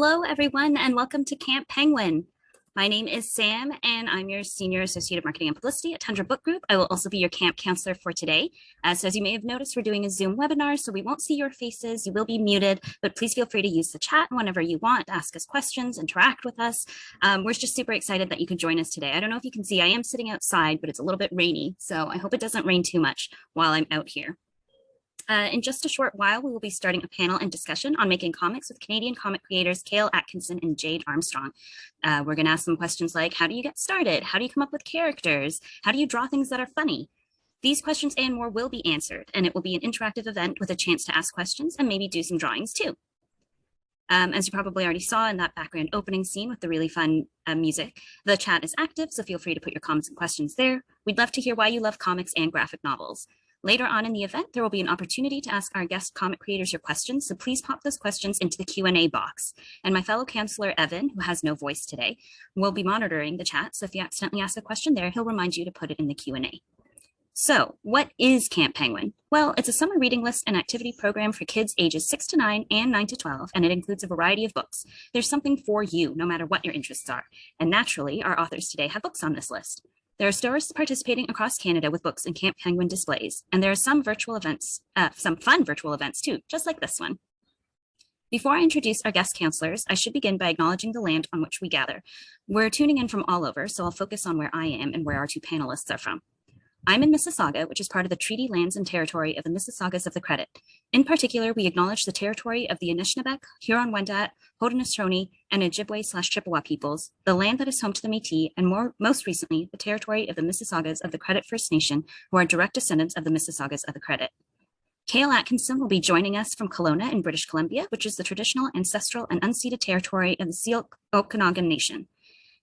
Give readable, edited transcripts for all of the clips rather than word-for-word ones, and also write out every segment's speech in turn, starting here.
Hello, everyone, and welcome to Camp Penguin. My name is Sam, and I'm your Senior Associate of Marketing and Publicity at Tundra Book Group. I will also be your camp counselor for today. So as you may have noticed, we're doing a Zoom webinar, so we won't see your faces. You will be muted, but please feel free to use the chat whenever you want, ask us questions, interact with us. We're just super excited that you could join us today. I don't know if you can see, I am sitting outside, but it's a little bit rainy, so I hope it doesn't rain too much while I'm out here. In just a short while, we will be starting a panel and discussion on making comics with Canadian comic creators Cale Atkinson and Jade Armstrong. We're going to ask some questions like, how do you get started? How do you come up with characters? How do you draw things that are funny? These questions and more will be answered, and it will be an interactive event with a chance to ask questions and maybe do some drawings too. As you probably already saw in that background opening scene with the really fun music, the chat is active, so feel free to put your comments and questions there. We'd love to hear why you love comics and graphic novels. Later on in the event, there will be an opportunity to ask our guest comic creators your questions, so please pop those questions into the Q&A box. And my fellow counselor, Evan, who has no voice today, will be monitoring the chat, so if you accidentally ask a question there, he'll remind you to put it in the Q&A. So, what is Camp Penguin? Well, it's a summer reading list and activity program for kids ages 6 to 9 and 9 to 12, and it includes a variety of books. There's something for you, no matter what your interests are. And naturally, our authors today have books on this list. There are stores participating across Canada with books and Camp Penguin displays, and there are some virtual events, some fun virtual events too, just like this one. Before I introduce our guest counselors, I should begin by acknowledging the land on which we gather. We're tuning in from all over, so I'll focus on where I am and where our two panelists are from. I'm in Mississauga, which is part of the treaty lands and territory of the Mississaugas of the Credit. In particular, we acknowledge the territory of the Anishinaabeg, Huron-Wendat, Haudenosaunee, and Ojibwe/Chippewa peoples, the land that is home to the Métis, and most recently, the territory of the Mississaugas of the Credit First Nation, who are direct descendants of the Mississaugas of the Credit. Cale Atkinson will be joining us from Kelowna in British Columbia, which is the traditional, ancestral, and unceded territory of the Syilx Okanagan Nation.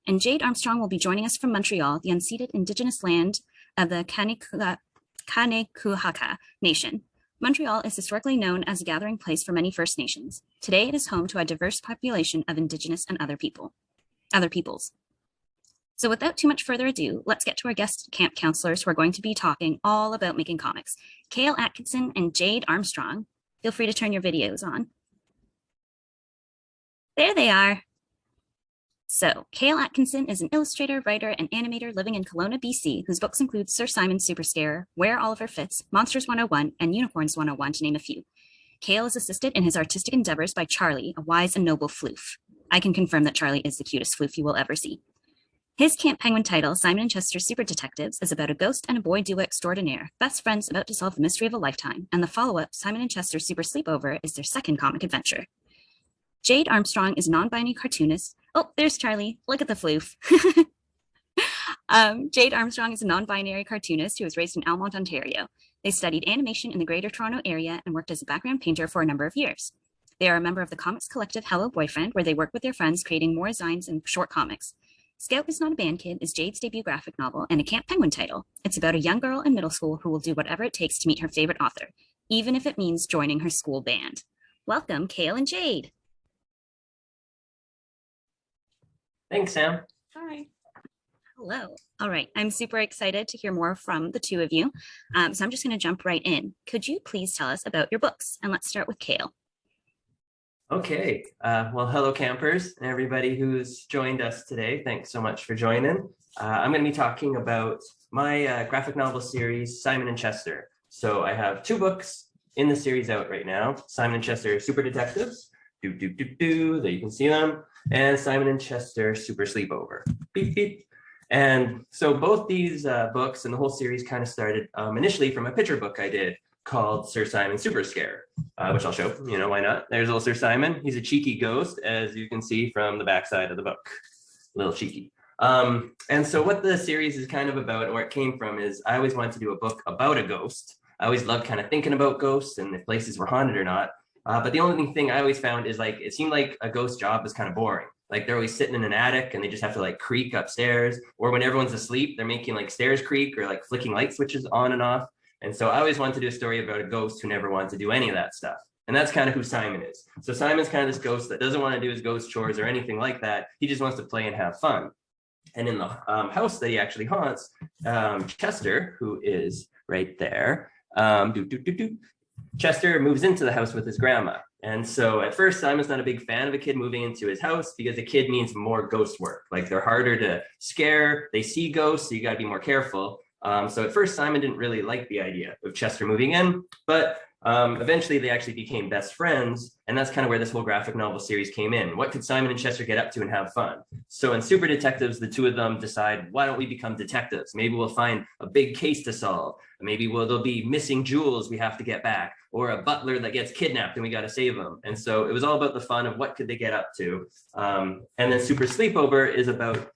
And Jade Armstrong will be joining us from Montreal, the unceded Indigenous land of the Kanekuhaka Nation. Montreal is historically known as a gathering place for many First Nations. Today, it is home to a diverse population of Indigenous and other peoples. So without too much further ado, let's get to our guest camp counselors who are going to be talking all about making comics. Cale Atkinson and Jade Armstrong, feel free to turn your videos on. There they are. So, Cale Atkinson is an illustrator, writer, and animator living in Kelowna, BC, whose books include Sir Simon's Super Scare, Where Oliver Fits, Monsters 101, and Unicorns 101, to name a few. Cale is assisted in his artistic endeavors by Charlie, a wise and noble floof. I can confirm that Charlie is the cutest floof you will ever see. His Camp Penguin title, Simon & Chester Super Detectives, is about a ghost and a boy duo extraordinaire, best friends about to solve the mystery of a lifetime, and the follow-up, Simon & Chester Super Sleepover, is their second comic adventure. Jade Armstrong is a non-binary cartoonist. Oh, there's Charlie. Look at the floof. Jade Armstrong is a non-binary cartoonist who was raised in Almont, Ontario. They studied animation in the Greater Toronto Area and worked as a background painter for a number of years. They are a member of the comics collective Hello Boyfriend, where they work with their friends creating more designs and short comics. Scout is Not a Band Kid is Jade's debut graphic novel and a Camp Penguin title. It's about a young girl in middle school who will do whatever it takes to meet her favorite author, even if it means joining her school band. Welcome, Cale and Jade. Thanks, Sam. Hi. Hello. All right. I'm super excited to hear more from the two of you. So I'm just going to jump right in. Could you please tell us about your books? And let's start with Cale. Okay. Well, hello, campers and everybody who's joined us today. Thanks so much for joining. I'm going to be talking about my graphic novel series, Simon & Chester. So I have 2 books in the series out right now. Simon & Chester Super Detectives. There you can see them. And Simon & Chester Super Sleepover. Beep, beep. And so both these books and the whole series kind of started initially from a picture book I did called Sir Simon's Super Scare, which I'll show, why not? There's little Sir Simon. He's a cheeky ghost, as you can see from the backside of the book. A little cheeky. And so what the series is kind of about, and where it came from, is I always wanted to do a book about a ghost. I always loved kind of thinking about ghosts and if places were haunted or not. But the only thing I always found is it seemed like a ghost job was kind of boring. Like they're always sitting in an attic and they just have to creak upstairs, or when everyone's asleep, they're making stairs creak or flicking light switches on and off. And so I always wanted to do a story about a ghost who never wanted to do any of that stuff. And that's kind of who Simon is. So Simon's kind of this ghost that doesn't want to do his ghost chores or anything like that. He just wants to play and have fun. And in the house that he actually haunts, Chester, who is right there, Chester moves into the house with his grandma. And so at first, Simon's not a big fan of a kid moving into his house because a kid means more ghost work. Like they're harder to scare. They see ghosts, so you got to be more careful. So at first, Simon didn't really like the idea of Chester moving in, but eventually they actually became best friends. And that's kind of where this whole graphic novel series came in. What could Simon and Chester get up to and have fun? So in Super Detectives, the two of them decide, why don't we become detectives? Maybe we'll find a big case to solve. Maybe there'll be missing jewels we have to get back, or a butler that gets kidnapped and we got to save him. And so it was all about the fun of what could they get up to. And then Super Sleepover is about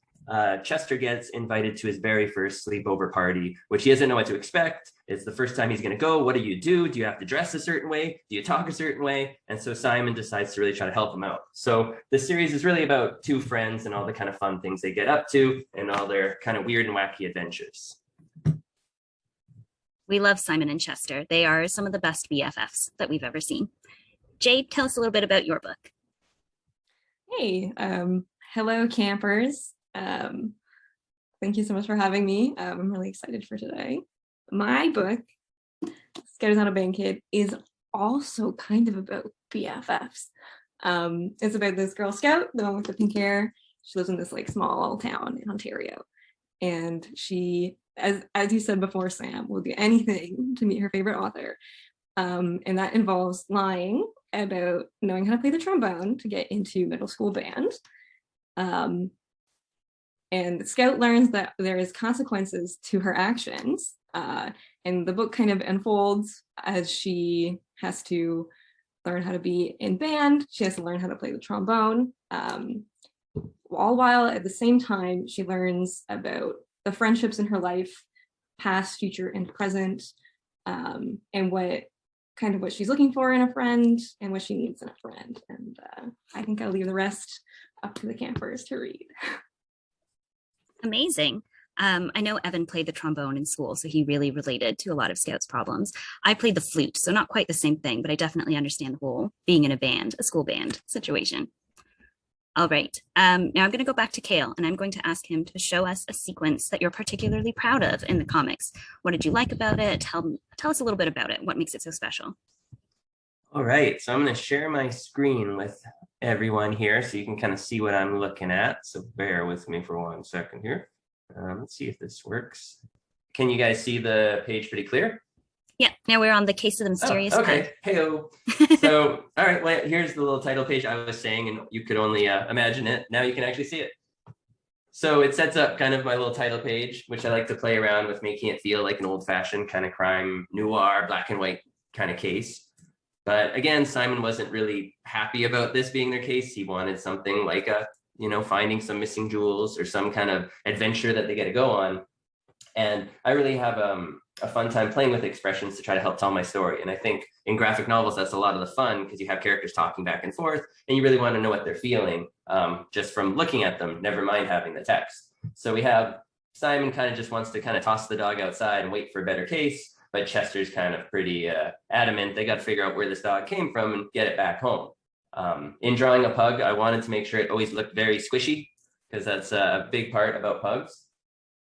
Chester gets invited to his very first sleepover party, which he doesn't know what to expect. It's the first time he's going to go. What do? Do you have to dress a certain way? Do you talk a certain way? And so Simon decides to really try to help him out. So this series is really about two friends and all the kind of fun things they get up to and all their kind of weird and wacky adventures. We love Simon and Chester. They are some of the best BFFs that we've ever seen. Jade, tell us a little bit about your book. Hey, hello campers. Thank you so much for having me. I'm really excited for today. My book, Scared as Not a Band Kid, is also kind of about BFFs. It's about this Girl Scout, the one with the pink hair. She lives in this like small town in Ontario. And she, as you said before, Sam, will do anything to meet her favorite author. And that involves lying about knowing how to play the trombone to get into middle school band. And Scout learns that there is consequences to her actions. And the book kind of unfolds as she has to learn how to be in band. She has to learn how to play the trombone. All while at the same time, she learns about the friendships in her life, past, future, and present, and what she's looking for in a friend and what she needs in a friend. And I think I'll leave the rest up to the campers to read. Amazing. I know Evan played the trombone in school, so he really related to a lot of Scout's problems. I played the flute, so not quite the same thing, but I definitely understand the whole being in a band, a school band situation. All right, now I'm going to go back to Cale, and I'm going to ask him to show us a sequence that you're particularly proud of in the comics. What did you like about it? Tell us a little bit about it. What makes it so special? All right, so I'm going to share my screen with everyone here so you can kind of see what I'm looking at. So bear with me for 1 second here. Let's see if this works. Can you guys see the page pretty clear? Yeah, now we're on the Case of the Mysterious okay. Hey-o. So, all right, well, here's the little title page I was saying, and you could only imagine it. Now you can actually see it. So it sets up kind of my little title page, which I like to play around with, making it feel like an old-fashioned kind of crime noir, black and white kind of case. But again, Simon wasn't really happy about this being their case. He wanted something like finding some missing jewels or some kind of adventure that they get to go on. And I really have a fun time playing with expressions to try to help tell my story. And I think in graphic novels, that's a lot of the fun because you have characters talking back and forth and you really want to know what they're feeling just from looking at them, never mind having the text. So we have Simon kind of just wants to kind of toss the dog outside and wait for a better case. But Chester's kind of pretty adamant. They got to figure out where this dog came from and get it back home. In drawing a pug, I wanted to make sure it always looked very squishy because that's a big part about pugs.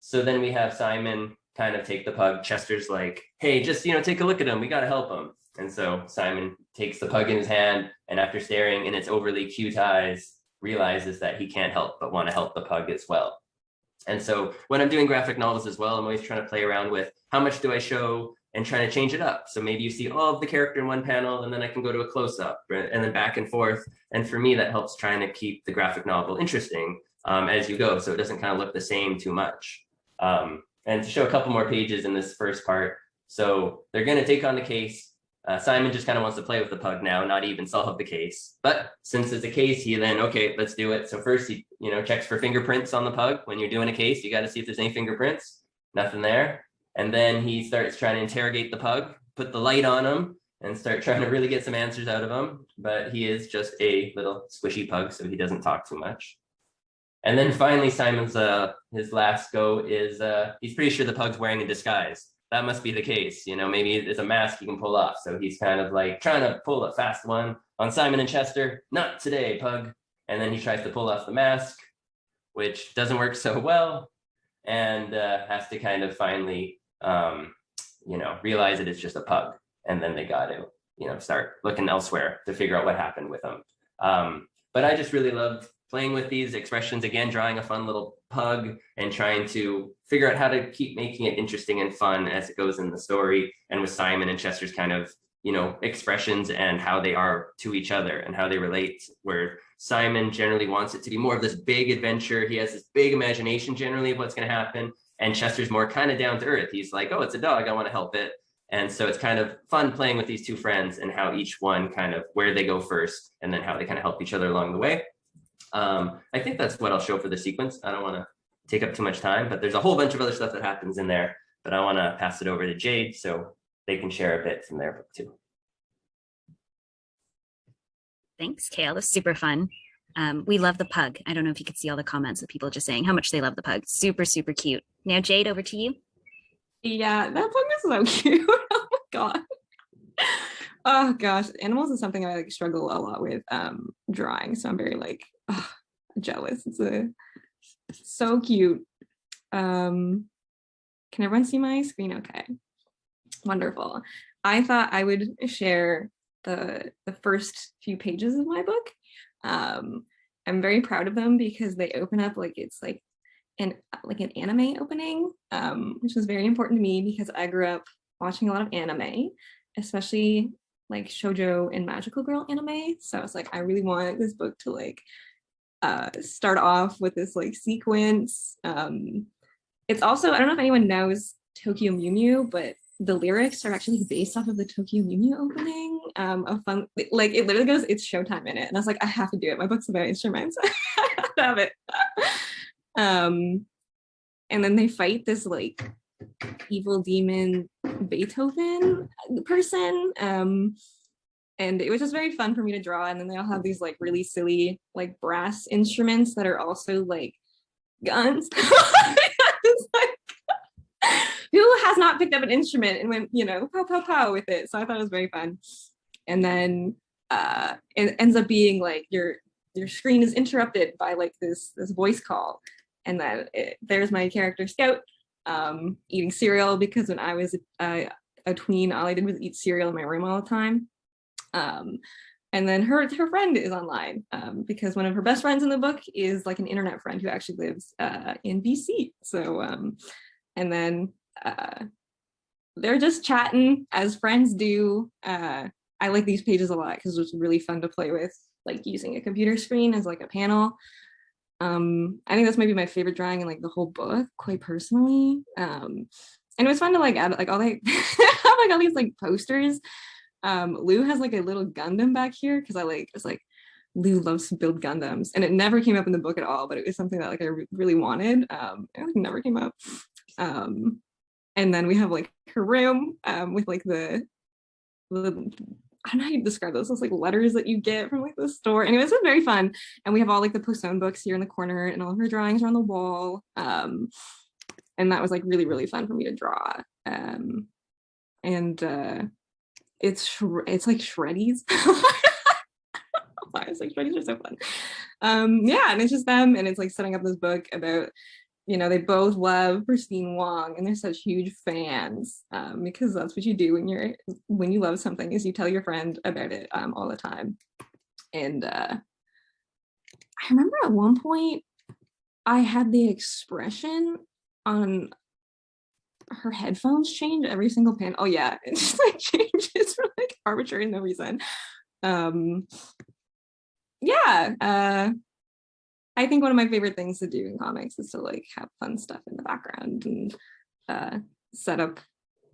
So then we have Simon kind of take the pug. Chester's like, hey, just, take a look at him. We got to help him. And so Simon takes the pug in his hand and after staring in its overly cute eyes, realizes that he can't help but want to help the pug as well. And so when I'm doing graphic novels as well, I'm always trying to play around with how much do I show and trying to change it up. So maybe you see all of the character in one panel and then I can go to a close-up and then back and forth. And for me, that helps trying to keep the graphic novel interesting as you go. So it doesn't kind of look the same too much. And to show a couple more pages in this first part. So they're going to take on the case. Simon just kind of wants to play with the pug now, not even solve the case. But since it's a case, he then, okay, let's do it. So first he, checks for fingerprints on the pug. When you're doing a case, you got to see if there's any fingerprints. Nothing there. And then he starts trying to interrogate the pug, put the light on him, and start trying to really get some answers out of him. But he is just a little squishy pug, so he doesn't talk too much. And then finally, Simon's his last go is he's pretty sure the pug's wearing a disguise. That must be the case. Maybe it's a mask he can pull off. So he's kind of like trying to pull a fast one on Simon and Chester. Not today, pug. And then he tries to pull off the mask, which doesn't work so well, and has to kind of finally, realize that it's just a pug. And then they got out. start looking elsewhere to figure out what happened with them. But I just really love playing with these expressions, again, drawing a fun little pug and trying to figure out how to keep making it interesting and fun as it goes in the story. And with Simon and Chester's kind of, expressions and how they are to each other and how they relate, where Simon generally wants it to be more of this big adventure. He has this big imagination generally of what's going to happen. And Chester's more kind of down to earth. He's like, oh, it's a dog, I want to help it. And so it's kind of fun playing with these two friends and how each one kind of where they go first and then how they kind of help each other along the way. I think that's what I'll show for the sequence. I don't want to take up too much time, but there's a whole bunch of other stuff that happens in there, but I want to pass it over to Jade so they can share a bit from their book too. Thanks, Cale. That's super fun. We love the pug. I don't know if you could see all the comments of people just saying how much they love the pug. Super, super cute. Now, Jade, over to you. Yeah, that pug is so cute. Oh my god. Oh gosh, animals is something I struggle a lot with drawing, so I'm very jealous. It's so cute. Can everyone see my screen? Okay, wonderful. I thought I would share the first few pages of my book. I'm very proud of them because they open up it's an anime opening, which was very important to me because I grew up watching a lot of anime, especially shoujo and magical girl anime. So I was I really want this book to start off with this sequence. It's also, I don't know if anyone knows Tokyo Mew Mew, but the lyrics are actually based off of the Tokyo Mew Mew opening. A fun, it literally goes, "It's showtime" in it, and I was I have to do it. My book's about instruments. I have to have it. And then they fight this evil demon Beethoven person. And it was just very fun for me to draw. And then they all have these really silly brass instruments that are also guns. Who has not picked up an instrument and went, pow, pow, pow with it? So I thought it was very fun. And then it ends up being your screen is interrupted by this voice call. And then there's my character Scout eating cereal, because when I was a tween, all I did was eat cereal in my room all the time. And then her friend is online because one of her best friends in the book is an internet friend who actually lives in BC. So, and then they're just chatting as friends do. I like these pages a lot because it was really fun to play with, using a computer screen as a panel. I think that's maybe my favorite drawing in the whole book, quite personally. And it was fun to add all they have all these posters. Lou has a little Gundam back here because it's Lou loves to build Gundams, and it never came up in the book at all, but it was something that I really wanted. It never came up. And then we have her room with the I don't know how you describe those. Those letters that you get from the store. Anyway, it's been very fun. And we have all the Poisson books here in the corner, and all of her drawings are on the wall. And that was really, really fun for me to draw. And it's Shreddies. It's Shreddies are so fun. Yeah, and it's just them, and it's setting up this book about, they both love Christine Wong, and they're such huge fans, because that's what you do when you love something, is you tell your friend about it all the time. And I remember at one point I had the expression on her headphones change every single panel. Oh yeah, it just changes for arbitrary no reason. Yeah. I think one of my favorite things to do in comics is to have fun stuff in the background and set up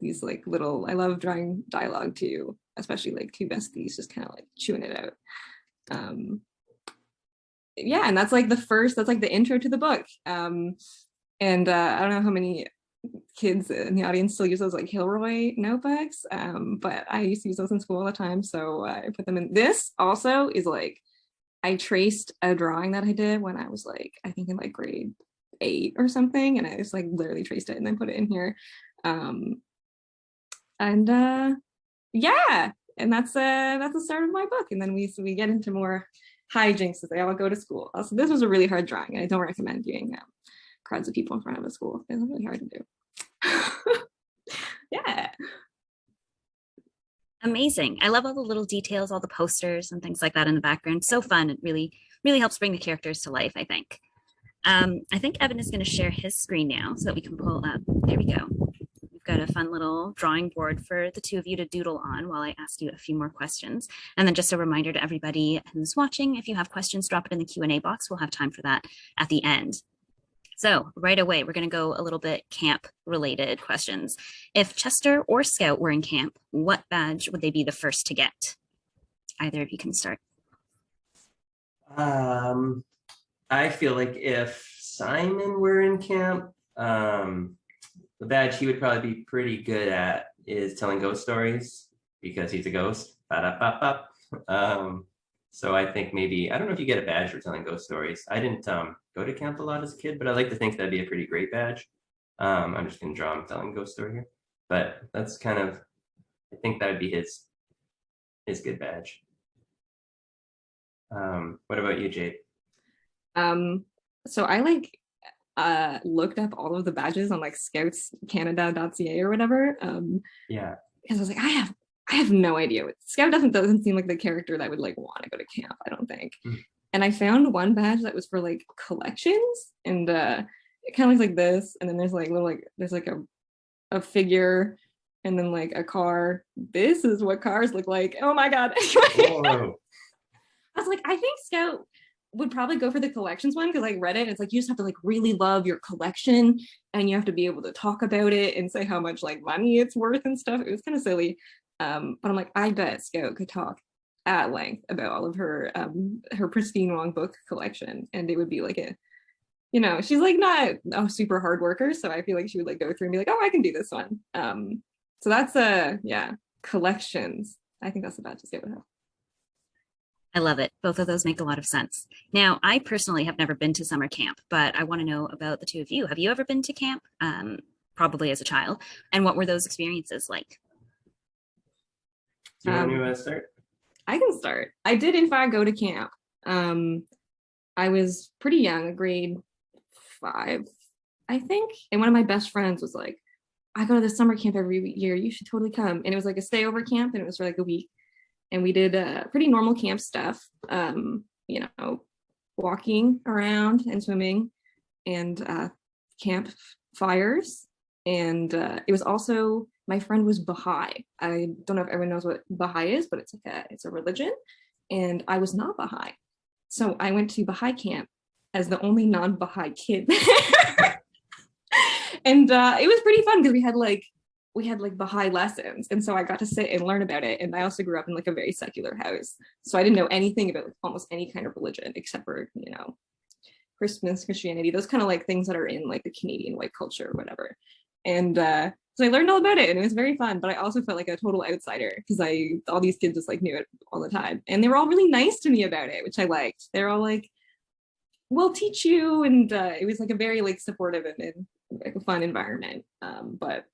these little, I love drawing dialogue too, especially two besties just kind of chewing it out. Yeah, and that's that's the intro to the book. And I don't know how many kids in the audience still use those Hilroy notebooks, but I used to use those in school all the time, so I put them in. This also is I traced a drawing that I did when I was I think in grade 8 or something, and I just literally traced it and then put it in here. Yeah, and that's the start of my book. And then we get into more hijinks as they all go to school. Also, this was a really hard drawing, and I don't recommend doing crowds of people in front of a school. It's really hard to do. Yeah. Amazing. I love all the little details, all the posters and things like that in the background. So fun. It really helps bring the characters to life, I think. I think Evan is going to share his screen now so that we can pull up. There we go. We've got a fun little drawing board for the two of you to doodle on while I ask you a few more questions. And then just a reminder to everybody who's watching, if you have questions, drop it in the Q&A box. We'll have time for that at the end. So right away, we're going to go a little bit camp related questions. If Chester or Scout were in camp, what badge would they be the first to get? Either of you can start. I feel like if Simon were in camp, the badge he would probably be pretty good at is telling ghost stories because he's a ghost. So I think maybe, I don't know if you get a badge for telling ghost stories. I didn't go to camp a lot as a kid, but I like to think that'd be a pretty great badge. I'm just gonna draw him telling ghost story here, but that's kind of, I think that would be his good badge. What about you, Jade? So I looked up all of the badges on like scoutscanada.ca or whatever. Yeah. Because I was like, I have no idea. Scout doesn't seem like the character that would like want to go to camp, I don't think. And I found one badge that was for like collections, and it kind of looks like this, and then there's like little there's like a figure and then like a car. This is what cars look like. Oh my god. Whoa. I was like, I think Scout would probably go for the collections one, because I read it and it's like you just have to like really love your collection and you have to be able to talk about it and say how much like money it's worth and stuff. It was kind of silly. But I'm like, I bet Scout could talk at length about all of her pristine long book collection, and it would be like a, you know, she's like not a super hard worker, so I feel like she would like go through and be like, oh, I can do this one. So that's yeah, collections. I think that's the badge to Scout would have. I love it. Both of those make a lot of sense. Now, I personally have never been to summer camp, but I want to know about the two of you. Have you ever been to camp? Probably as a child. And what were those experiences like? Do you want to start? I can start. I did, in fact, go to camp. I was pretty young, grade 5, I think. And one of my best friends was like, I go to the summer camp every year. You should totally come. And it was like a stayover camp, and it was for like a week. And we did pretty normal camp stuff, you know, walking around and swimming and camp fires. And it was also, my friend was Baha'i. I don't know if everyone knows what Baha'i is, but it's like it's a religion. And I was not Baha'i. So I went to Baha'i camp as the only non-Baha'i kid. And it was pretty fun because we had like Baha'i lessons, and so I got to sit and learn about it. And I also grew up in like a very secular house, so I didn't know anything about like almost any kind of religion except for, you know, Christianity, those kind of like things that are in like the Canadian white culture or whatever. And so I learned all about it, and it was very fun. But I also felt like a total outsider because all these kids just like knew it all the time, and they were all really nice to me about it, which I liked. They're all like, "We'll teach you," and it was like a very like supportive and like a fun environment. But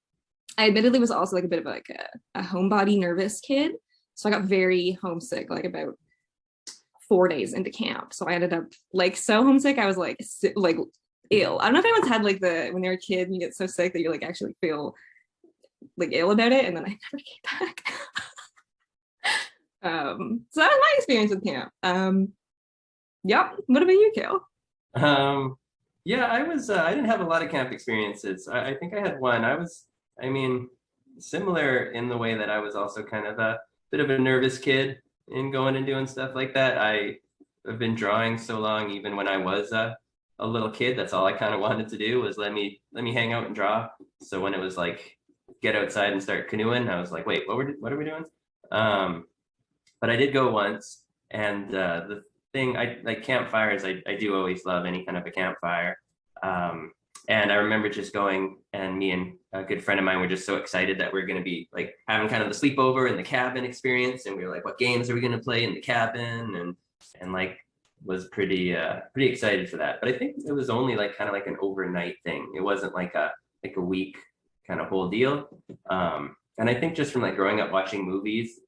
I admittedly was also like a bit of like a homebody nervous kid. So I got very homesick like about 4 days into camp. So I ended up like so homesick. I was like ill. I don't know if anyone's had like when you're a kid and you get so sick that you like actually feel like ill about it. And then I never came back. So that was my experience with camp. Yep. What about you, Cale? Yeah, I didn't have a lot of camp experiences. I think I had one. I mean, similar in the way that I was also kind of a bit of a nervous kid in going and doing stuff like that. I have been drawing so long, even when I was a little kid. That's all I kind of wanted to do was let me hang out and draw. So when it was like get outside and start canoeing, I was like, wait, what are we doing? But I did go once, and the thing, I like campfires. I do always love any kind of a campfire. And I remember just going, and me and a good friend of mine were just so excited that we're going to be like having kind of the sleepover in the cabin experience. And we were like, what games are we going to play in the cabin? And like was pretty excited for that. But I think it was only like kind of like an overnight thing. It wasn't like a week kind of whole deal. And I think just from like growing up watching movies,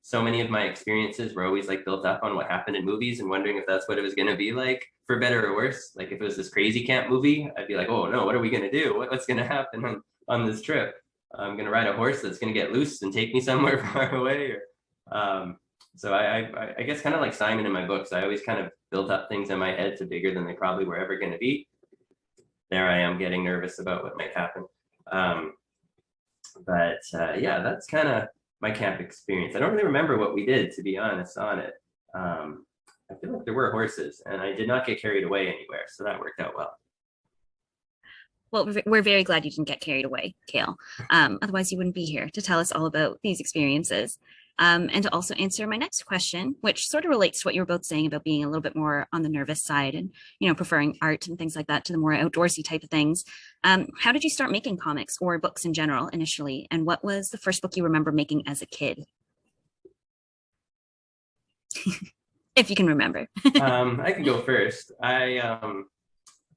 so many of my experiences were always like built up on what happened in movies and wondering if that's what it was going to be like, for better or worse. Like if it was this crazy camp movie, I'd be like, oh no, what are we going to do? What's going to happen on this trip? I'm going to ride a horse that's going to get loose and take me somewhere far away. So I guess kind of like Simon in my books, I always kind of built up things in my head to bigger than they probably were ever going to be. There I am getting nervous about what might happen. Yeah, that's kind of my camp experience. I don't really remember what we did, to be honest, on it. I feel like there were horses, and I did not get carried away anywhere, so that worked out well. Well, we're very glad you didn't get carried away, Cale. Otherwise, you wouldn't be here to tell us all about these experiences. And to also answer my next question, which sort of relates to what you were both saying about being a little bit more on the nervous side and, preferring art and things like that to the more outdoorsy type of things. How did you start making comics or books in general initially? And what was the first book you remember making as a kid? If you can remember. I can go first.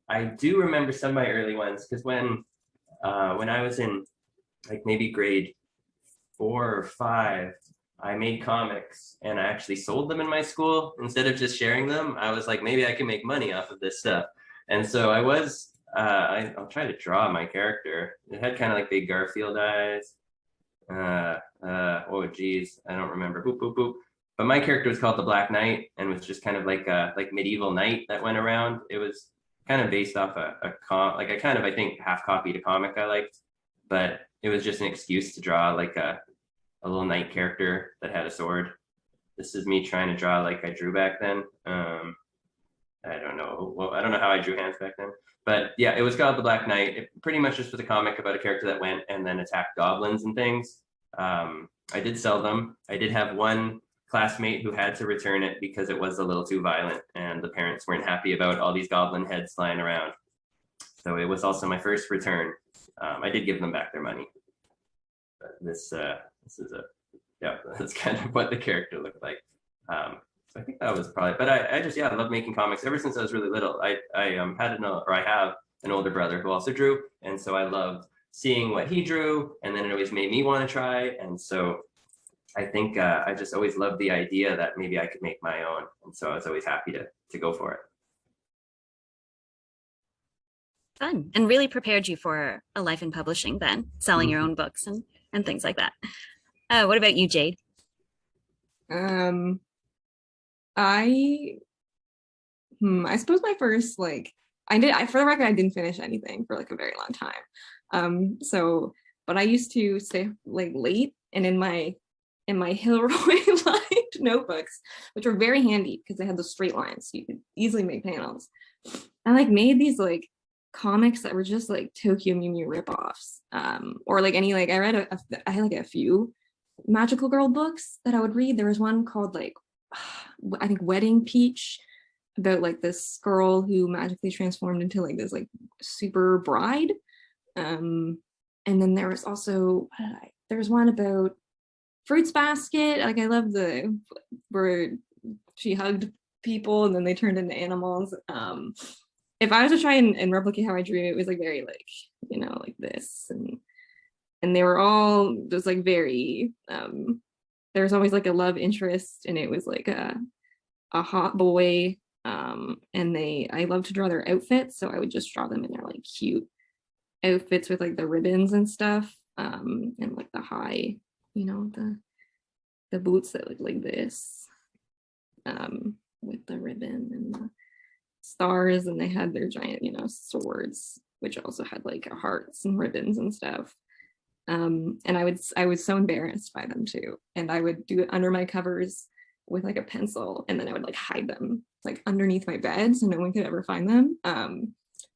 I do remember some of my early ones because when I was in like maybe grade 4 or 5, I made comics and I actually sold them in my school instead of just sharing them. I was like, maybe I can make money off of this stuff. And so I was, I'll try to draw my character. It had kind of like big Garfield eyes. Oh geez, I don't remember. Boop, boop, boop. But my character was called the Black Knight and was just kind of like a medieval knight that went around. It was kind of based off I think half copied a comic I liked, but it was just an excuse to draw like a little knight character that had a sword. This is me trying to draw like I drew back then. I don't know. Well, I don't know how I drew hands back then, but yeah, it was called the Black Knight. It pretty much just was a comic about a character that went and then attacked goblins and things. I did sell them. I did have one classmate who had to return it because it was a little too violent and the parents weren't happy about all these goblin heads flying around. So it was also my first return. I did give them back their money. But this is that's kind of what the character looked like. So I think that was probably, but I love making comics ever since I was really little. I have an older brother who also drew. And so I loved seeing what he drew, and then it always made me want to try. And so I think I just always loved the idea that maybe I could make my own. And so I was always happy to go for it. Fun, and really prepared you for a life in publishing then, selling your own books and things like that. What about you, Jade? I suppose my first for the record, I didn't finish anything for like a very long time. But I used to stay like late and in my Hilroy lined notebooks, which were very handy because they had the straight lines, so you could easily make panels. I like made these like comics that were just like Tokyo Mew Mew ripoffs, or like any like I had like a few magical girl books that I would read. There was one called like I think Wedding Peach, about like this girl who magically transformed into like this like super bride. And then there was also there was one about Fruits Basket. Like I love where she hugged people and then they turned into animals. If I was to try and replicate how I drew, it was like very like, like this, and they were all just like very there was always like a love interest, and it was like a hot boy. And I love to draw their outfits, so I would just draw them in their like cute outfits with like the ribbons and stuff, and like the high, the boots that look like this, with the ribbon and the stars, and they had their giant, swords, which also had like hearts and ribbons and stuff. And I was so embarrassed by them too, and I would do it under my covers with like a pencil, and then I would like hide them like underneath my bed so no one could ever find them.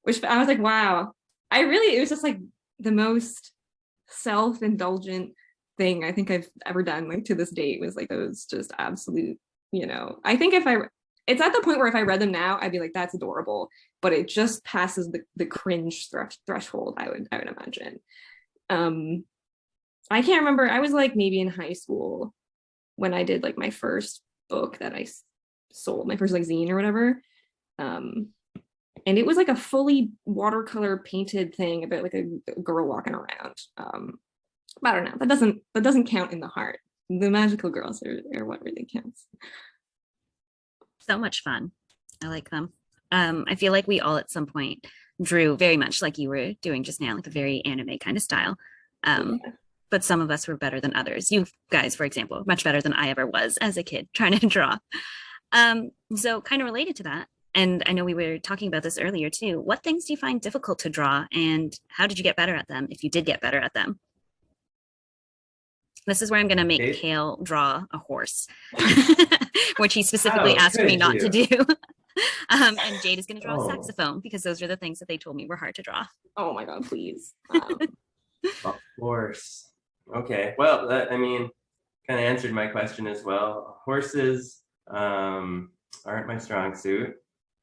Which I was like, wow, it was just like the most self-indulgent thing I think I've ever done, like to this date, was like those just absolute, I think it's at the point where if I read them now, I'd be like, that's adorable, but it just passes the cringe threshold, I would imagine. I can't remember, I was like maybe in high school when I did like my first book that I sold, my first like zine or whatever. And it was like a fully watercolor painted thing about like a girl walking around. But I don't know, that doesn't count in the heart. The magical girls are what really counts. So much fun. I like them. I feel like we all at some point drew very much like you were doing just now, like a very anime kind of style. But some of us were better than others. You guys, for example, much better than I ever was as a kid trying to draw. So kind of related to that, and I know we were talking about this earlier too, what things do you find difficult to draw, and how did you get better at them, if you did get better at them? This is where I'm going to make Okay. Cale draw a horse, which he specifically How asked me could not to you? do. And Jade is going to draw a Oh. saxophone because those are the things that they told me were hard to draw. Oh my God, please. Of course. Okay. Well, that, I mean, kind of answered my question as well. Horses aren't my strong suit,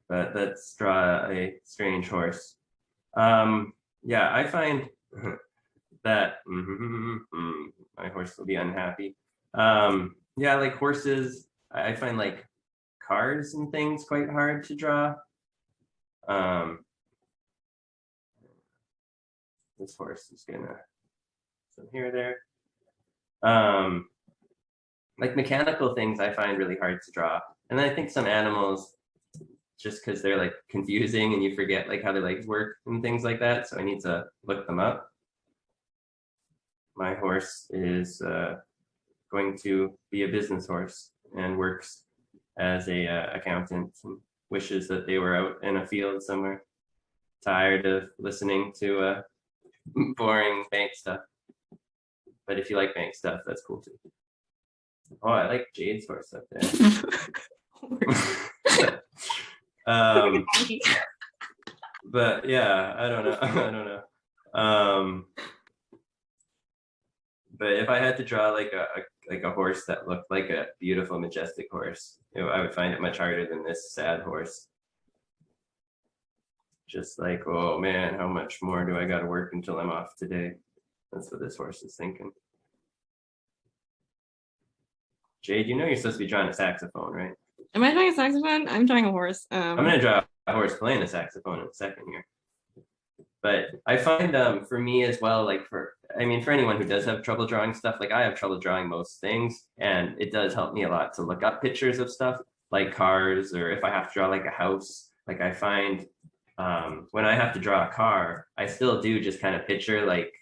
but let's draw a strange horse. Yeah, I find that my horse will be unhappy. Yeah, like horses, I find like cars and things quite hard to draw. This horse is gonna some here there. Like mechanical things I find really hard to draw. And then I think some animals, just because they're like confusing and you forget like how their legs work and things like that. So I need to look them up. My horse is going to be a business horse and works as a accountant and wishes that they were out in a field somewhere. Tired of listening to boring bank stuff. But if you like bank stuff, that's cool too. Oh, I like Jade's horse up there. But yeah, I don't know. I don't know. But if I had to draw like a horse that looked like a beautiful, majestic horse, I would find it much harder than this sad horse. Just like, oh man, how much more do I got to work until I'm off today? That's what this horse is thinking. Jade, you know you're supposed to be drawing a saxophone, right? Am I drawing a saxophone? I'm drawing a horse. I'm gonna draw a horse playing a saxophone in a second here. But I find for me as well, like for anyone who does have trouble drawing stuff, like I have trouble drawing most things, and it does help me a lot to look up pictures of stuff like cars, or if I have to draw like a house. Like I find when I have to draw a car, I still do just kind of picture like,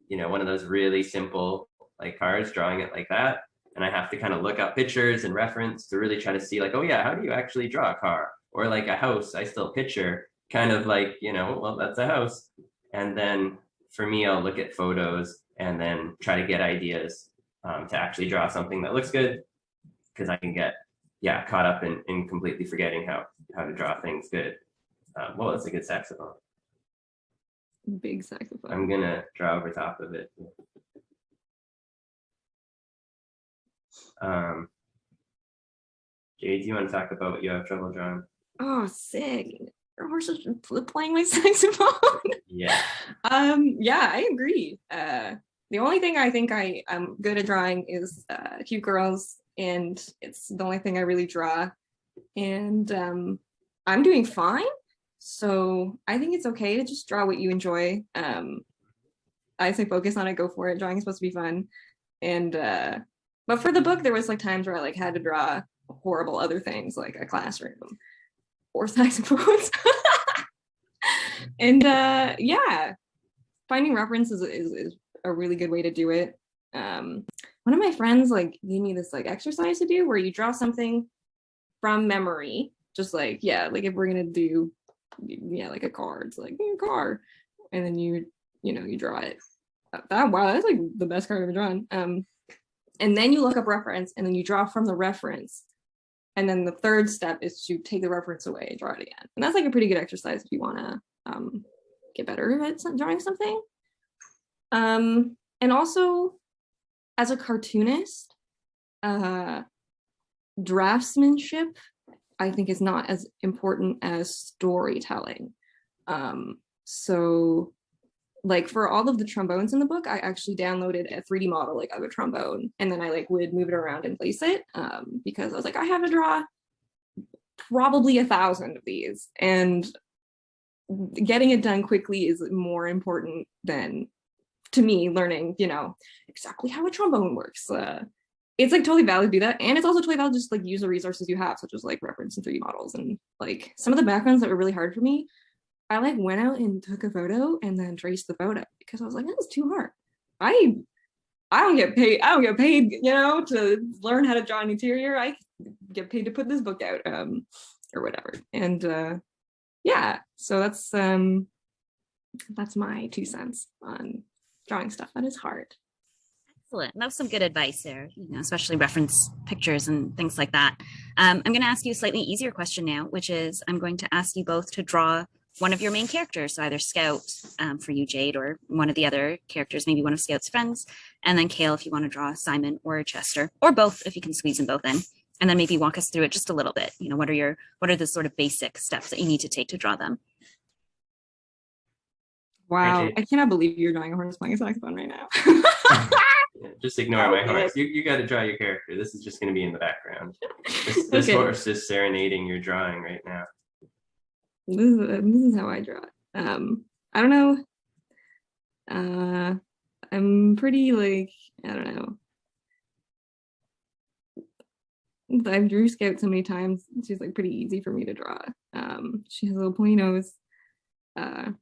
one of those really simple like cars, drawing it like that. And I have to kind of look up pictures and reference to really try to see like, oh yeah, how do you actually draw a car? Or like a house, I still picture kind of like, well, that's a house. And then for me, I'll look at photos and then try to get ideas to actually draw something that looks good, because I can get, caught up in completely forgetting how to draw things good. Well, it's a good saxophone. Big saxophone. I'm gonna draw over top of it. Jade, do you want to talk about what you have trouble drawing? Oh, sick. Your horse is playing my saxophone. Yeah. Yeah, I agree. The only thing I think I'm good at drawing is cute girls, and it's the only thing I really draw. And I'm doing fine. So I think it's okay to just draw what you enjoy. I say focus on it, go for it. Drawing is supposed to be fun. And but for the book, there was like times where I like had to draw horrible other things like a classroom or saxophones. And finding references is a really good way to do it. One of my friends like gave me this like exercise to do where you draw something from memory, just like if we're gonna do like a car, it's like a car, and then you draw it. Wow, that's like the best card I've ever drawn. And then you look up reference, and then you draw from the reference. And then the third step is to take the reference away and draw it again. And that's like a pretty good exercise if you want to get better at drawing something. And also, as a cartoonist, draftsmanship, I think, is not as important as storytelling. So like for all of the trombones in the book, I actually downloaded a 3D model like of a trombone, and then I like would move it around and place it because I was like, I have to draw probably 1,000 of these, and getting it done quickly is more important than, to me, learning exactly how a trombone works. It's like totally valid to do that, and it's also totally valid to just like use the resources you have, such as like reference and 3D models. And like some of the backgrounds that were really hard for me, I like went out and took a photo and then traced the photo because I was like, that was too hard. I don't get paid. I don't get paid, to learn how to draw an interior. I get paid to put this book out, or whatever. And yeah, so that's my 2 cents on drawing stuff that is hard. Excellent. That was some good advice there, especially reference pictures and things like that. I'm going to ask you a slightly easier question now, which is I'm going to ask you both to draw one of your main characters, so either Scout for you, Jade, or one of the other characters, maybe one of Scout's friends, and then Cale if you want to draw Simon or Chester, or both if you can squeeze them both in, and then maybe walk us through it just a little bit. What are the sort of basic steps that you need to take to draw them? Wow, I cannot believe you're drawing a horse playing a saxophone right now. Yeah, just ignore my horse. You got to draw your character. This is just going to be in the background. This horse is serenading your drawing right now. This is how I draw it. I don't know. I'm pretty I don't know. I've drew Scout so many times. She's pretty easy for me to draw. She has a little pointy nose. Her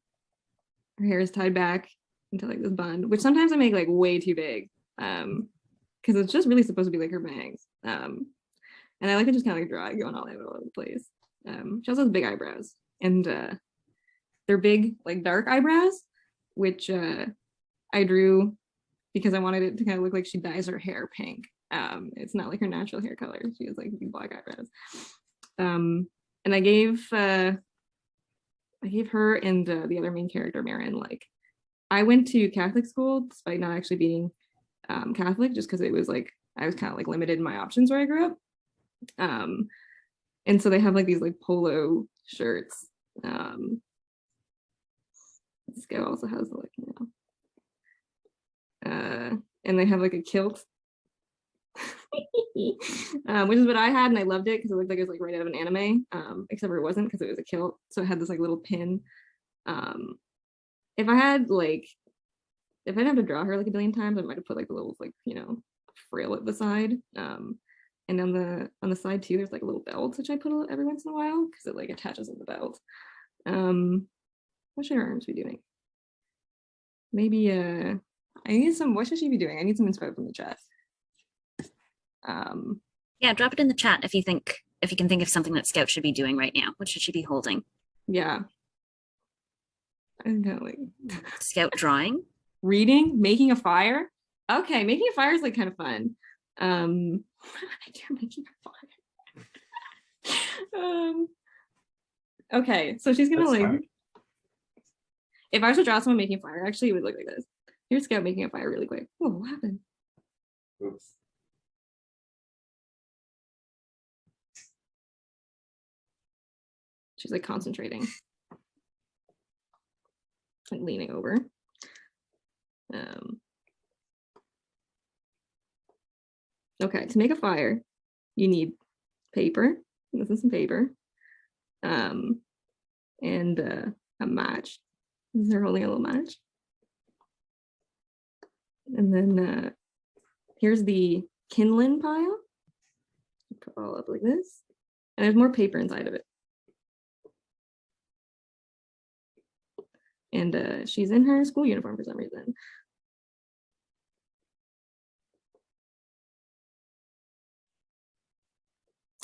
hair is tied back into this bun, which sometimes I make way too big. Because it's just really supposed to be her bangs. And I like to just kind of draw it going all over the place. She also has big eyebrows, and they're big, dark eyebrows, which I drew because I wanted it to kind of look like she dyes her hair pink. It's not her natural hair color. She has big black eyebrows. And I gave her and the other main character, Marin, I went to Catholic school despite not actually being Catholic, just because it was I was kind of limited in my options where I grew up. And so they have these polo shirts. This guy also has and they have a kilt, which is what I had, and I loved it because it looked like it was right out of an anime, except for it wasn't, because it was a kilt, so it had this little pin. If I didn't have to draw her a billion times, I might have put the little frill at the side. And on the side too, there's a little belt which I put every once in a while because it attaches with the belt. What should her arms be doing? Maybe I need some. What should she be doing? I need some inspo from the chat. Yeah, drop it in the chat if you can think of something that Scout should be doing right now. What should she be holding? Yeah. I'm kind of Scout drawing, reading, making a fire. Okay, making a fire is kind of fun. What did I do making a fire? Okay, so she's gonna if I was to draw someone making a fire, actually it would look like this. Here's Scout making a fire really quick. Oh, what happened? Oops. She's concentrating, leaning over. Okay, to make a fire, you need paper. This is some paper. And a match. They're holding a little match. And then here's the kindling pile. Put all up like this. And there's more paper inside of it. And she's in her school uniform for some reason.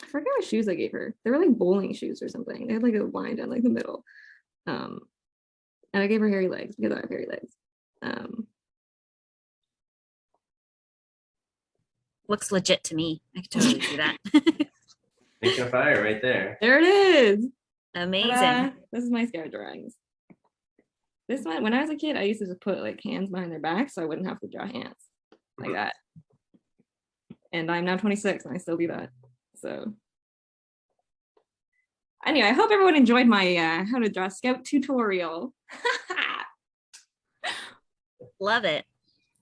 I forget what shoes I gave her. They were bowling shoes or something. They had a line down the middle. And I gave her hairy legs because I have hairy legs. looks legit to me. I could totally do that. Making a fire right there. There it is. Amazing. This is my Scout drawings. This one, when I was a kid, I used to just put hands behind their back so I wouldn't have to draw hands like that. And I'm now 26 and I still do that. So anyway, I hope everyone enjoyed my how to draw Scout tutorial. Love it.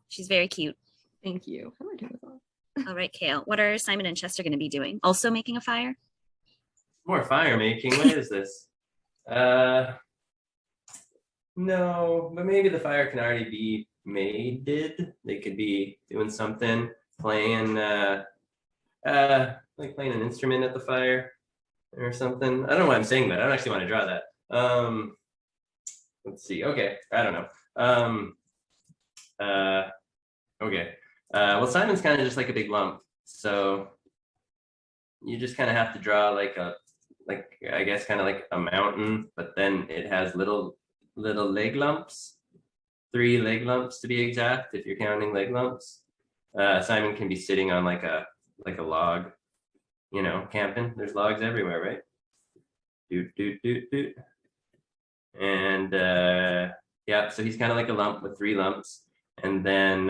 She's very cute. Thank you. How do I turn this off? All right, Cale. What are Simon and Chester going to be doing? Also making a fire? More fire making. What is this? No, but maybe the fire can already be made. They could be doing something, playing like playing an instrument at the fire or something. I don't know why I'm saying that. I don't actually want to draw that. Let's see. Okay, I don't know. Okay. Well, Simon's kind of just like a big lump. So you just kind of have to draw like I guess kind of like a mountain, but then it has little leg lumps, 3 leg lumps to be exact, if you're counting leg lumps. Simon can be sitting on like a log, you know, camping. There's logs everywhere, right? Doot. And yeah, so he's kind of like a lump with 3 lumps. And then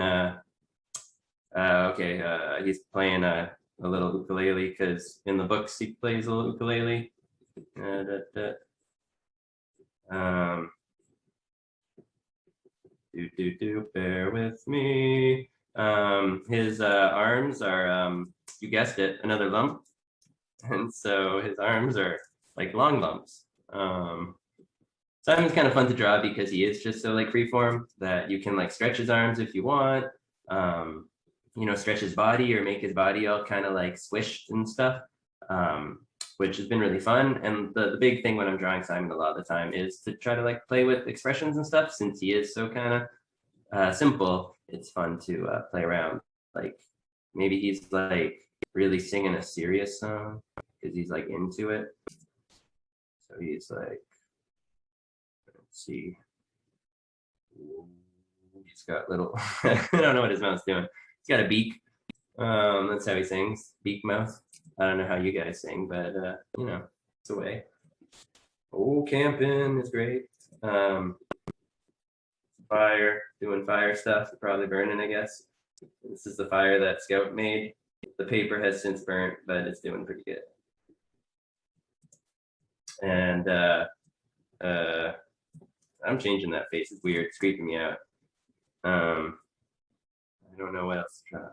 he's playing a little ukulele because in the books he plays a little ukulele. Bear with me. His arms are, you guessed it, another lump. And so his arms are like long lumps. Simon's kind of fun to draw because he is just so like freeform that you can like stretch his arms if you want, you know, stretch his body or make his body all kind of like squished and stuff, which has been really fun. And the big thing when I'm drawing Simon a lot of the time is to try to like play with expressions and stuff. Since he is so kind of simple, it's fun to play around. Like maybe he's like really singing a serious song because he's like into it. So he's like, let's see. He's got little, I don't know what his mouth's doing. He's got a beak. That's how he sings, beak mouth. I don't know how you guys sing, but you know, it's a way. Oh, camping is great. Fire, doing fire stuff, probably burning, I guess. This is the fire that Scout made. The paper has since burnt, but it's doing pretty good. And I'm changing that face. It's weird. It's creeping me out. I don't know what else to try.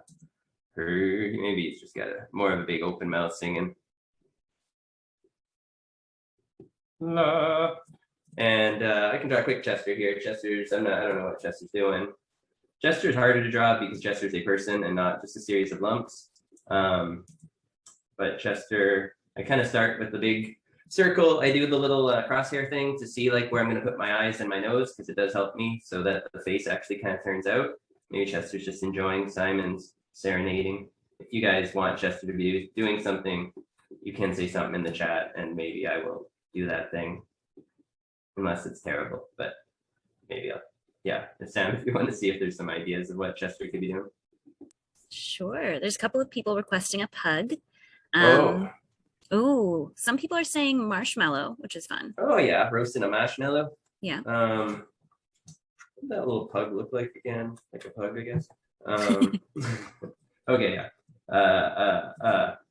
Maybe he's just got more of a big open mouth singing. La. And I can draw a quick Chester here. Chester's, I don't know what Chester's doing. Chester's harder to draw because Chester's a person and not just a series of lumps. But Chester, I kind of start with the big circle. I do the little crosshair thing to see like where I'm going to put my eyes and my nose because it does help me so that the face actually kind of turns out. Maybe Chester's just enjoying Simon's serenading. If you guys want Chester to be doing something, you can say something in the chat and maybe I will do that thing. Unless it's terrible, but maybe I'll, yeah, Sam, if you want to see if there's some ideas of what Chester could be doing. Sure. There's a couple of people requesting a pug. Oh, some people are saying marshmallow, which is fun. Oh yeah, roasting a marshmallow. Yeah. What did that little pug look like again? Like a pug, I guess. Okay, yeah.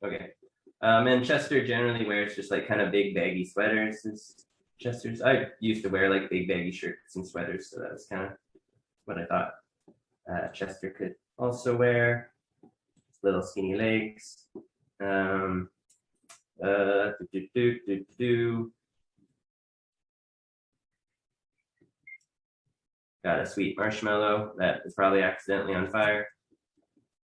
Okay. And Chester generally wears just like kind of big baggy sweaters. Chester's, I used to wear like big baggy shirts and sweaters, so that's kind of what I thought Chester could also wear. Little skinny legs. Got a sweet marshmallow that is probably accidentally on fire.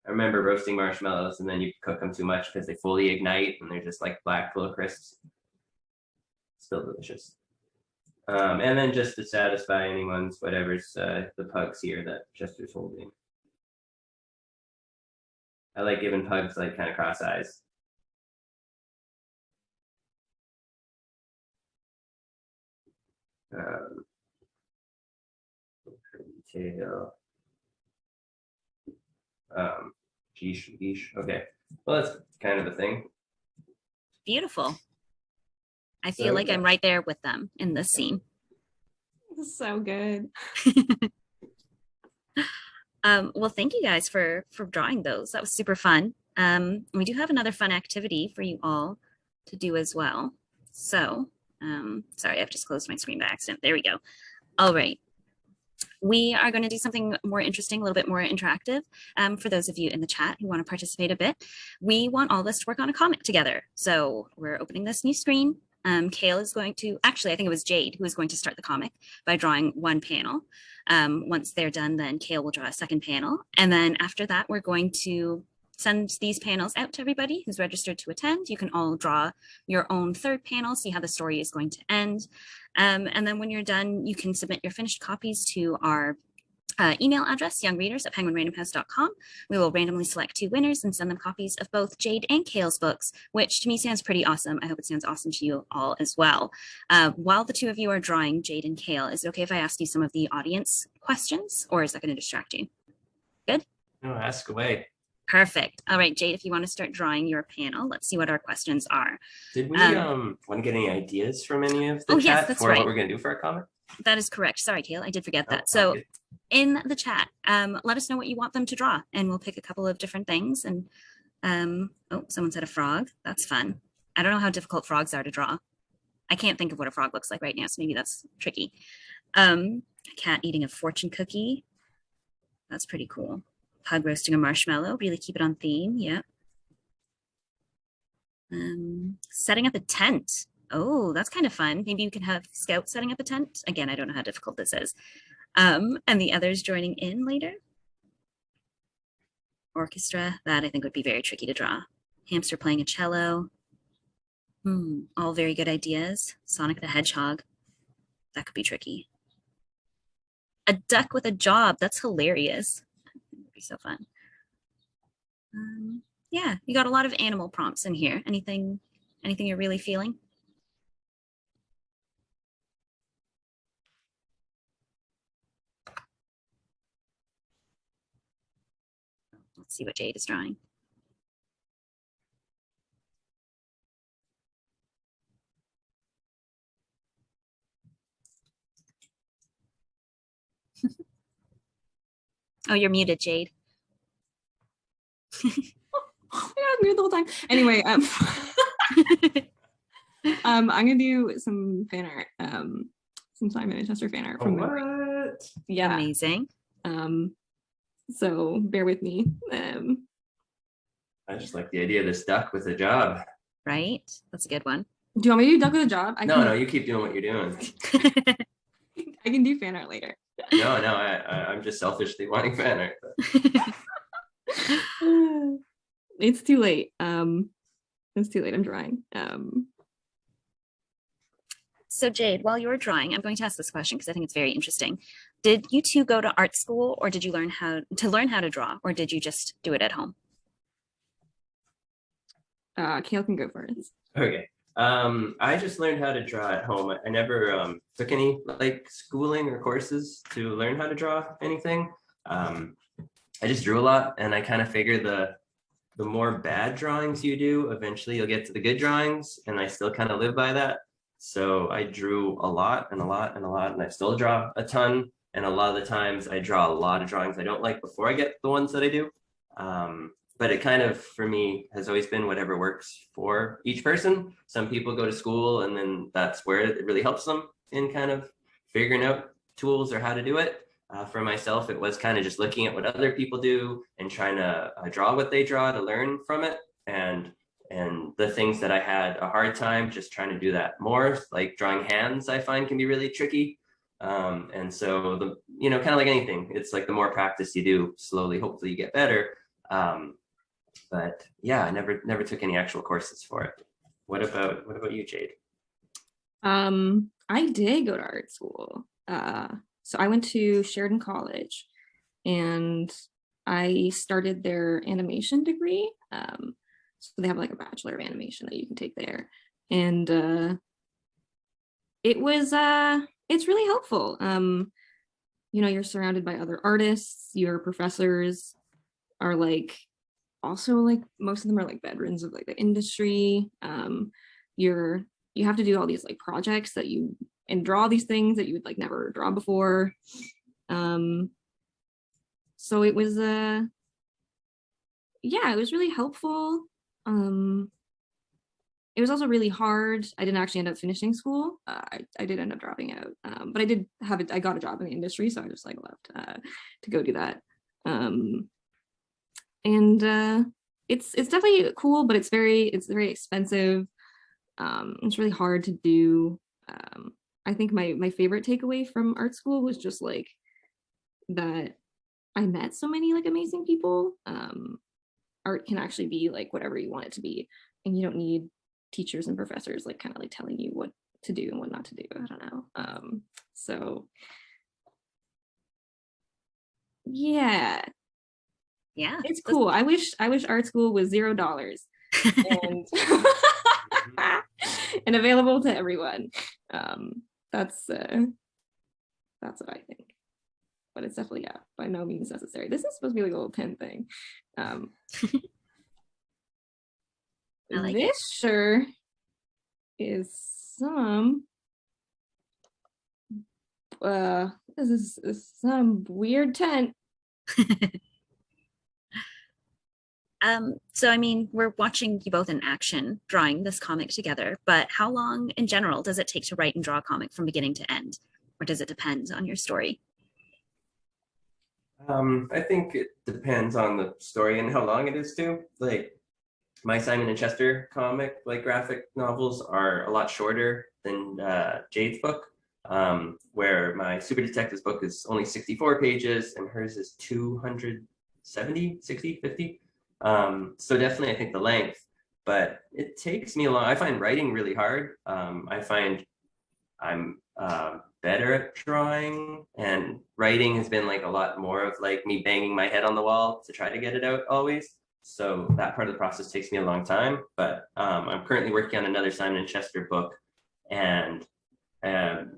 I remember roasting marshmallows and then you cook them too much because they fully ignite and they're just like black full of crisps. Still delicious. And then just to satisfy anyone's whatever's the pugs here that Chester's holding. I like giving pugs like kind of cross eyes. Tail. Geesh. Okay. Well, that's kind of the thing. Beautiful. I feel like I'm right there with them in this scene. This is so good. Well, thank you guys for drawing those. That was super fun. We do have another fun activity for you all to do as well. So, sorry, I've just closed my screen by accident. There we go. All right. We are going to do something more interesting, a little bit more interactive. For those of you in the chat who want to participate a bit, we want all of us to work on a comic together. So we're opening this new screen. Cale is going to, actually, I think it was Jade who is going to start the comic by drawing one panel. Once they're done, then Cale will draw a second panel. And then after that, we're going to send these panels out to everybody who's registered to attend. You can all draw your own third panel, see how the story is going to end. And then when you're done, you can submit your finished copies to our email address, youngreaders@penguinrandomhouse.com. We will randomly select 2 winners and send them copies of both Jade and Cale's books, which to me sounds pretty awesome. I hope it sounds awesome to you all as well. While the 2 of you are drawing Jade and Cale, is it okay if I ask you some of the audience questions, or is that going to distract you? Good? No, ask away. Perfect. All right, Jade, if you want to start drawing your panel, let's see what our questions are. Did we want to get any ideas from any of the yes, chat that's for right. what we're going to do for our comic? That is correct. Sorry, Cale, I did forget that. Oh, So good. in the chat, let us know what you want them to draw, and we'll pick a couple of different things. And oh, someone said a frog. That's fun. I don't know how difficult frogs are to draw. I can't think of what a frog looks like right now, so maybe that's tricky. A cat eating a fortune cookie. That's pretty cool. Pug roasting a marshmallow. Really keep it on theme. Yeah. Setting up a tent. Oh, that's kind of fun. Maybe you can have Scout setting up a tent. Again, I don't know how difficult this is. And the others joining in later. Orchestra. That I think would be very tricky to draw. Hamster playing a cello. All very good ideas. Sonic the Hedgehog. That could be tricky. A duck with a job. That's hilarious. That would be so fun. Yeah, you got a lot of animal prompts in here. Anything you're really feeling? Let's see what Jade is drawing. Oh, you're muted, Jade. I was muted the whole time. Anyway, I'm gonna do some fan art, some Simon and Chester fan art from memory. What? Yeah, amazing. So bear with me. I just like the idea of this duck with a job. Right, that's a good one. Do you want me to do duck with a job? No, you keep doing what you're doing. I can do fan art later. No, I'm just selfishly wanting fan art. It's too late. It's too late. I'm drawing. So Jade, while you were drawing, I'm going to ask this question because I think it's very interesting. Did you 2 go to art school, or did you learn how to draw, or did you just do it at home? Cale can go first. Okay. I just learned how to draw at home. I never took any like schooling or courses to learn how to draw anything. I just drew a lot, and I kind of figured the more bad drawings you do, eventually you'll get to the good drawings, and I still kind of live by that. So I drew a lot and a lot and a lot, and I still draw a ton. And a lot of the times I draw a lot of drawings I don't like before I get the ones that I do. But it kind of, for me, has always been whatever works for each person. Some people go to school, and then that's where it really helps them in kind of figuring out tools or how to do it. For myself, it was kind of just looking at what other people do and trying to draw what they draw to learn from it. And the things that I had a hard time just trying to do that more, like drawing hands, I find can be really tricky. And so kind of like anything, it's like the more practice you do, slowly, hopefully you get better. But yeah, I never took any actual courses for it. What about you, Jade? I did go to art school. So I went to Sheridan College, and I started their animation degree. So they have like a Bachelor of Animation that you can take there. And it's really helpful. You're surrounded by other artists. Your professors are like, also like, most of them are like veterans of like the industry. You have to do all these like projects and draw these things that you would like never draw before. So it was it was really helpful. It was also really hard. I didn't actually end up finishing school. I did end up dropping out, but I did have it. I got a job in the industry, so I just like left to go do that. It's definitely cool, but it's very expensive. It's really hard to do. I think my favorite takeaway from art school was just like that I met so many like amazing people. Art can actually be like whatever you want it to be, and you don't need teachers and professors like kind of like telling you what to do and what not to do. I don't know. So yeah, Yeah. it's cool. I wish art school was $0 and and available to everyone. That's what I think. But it's definitely, yeah, by no means necessary. This is supposed to be like a little pen thing. I like This it. sure is some this is some weird tent. So I mean, we're watching you both in action drawing this comic together, but how long in general does it take to write and draw a comic from beginning to end? Or does it depend on your story? I think it depends on the story and how long it is too. Like my Simon and Chester comic, like graphic novels, are a lot shorter than Jade's book, where my Super Detectives book is only 64 pages and hers is 270, 60, 50. So definitely, I think the length, but it takes me a long. I find writing really hard. I find I'm better at drawing, and writing has been like a lot more of like me banging my head on the wall to try to get it out always. So that part of the process takes me a long time. But I'm currently working on another Simon and Chester book, and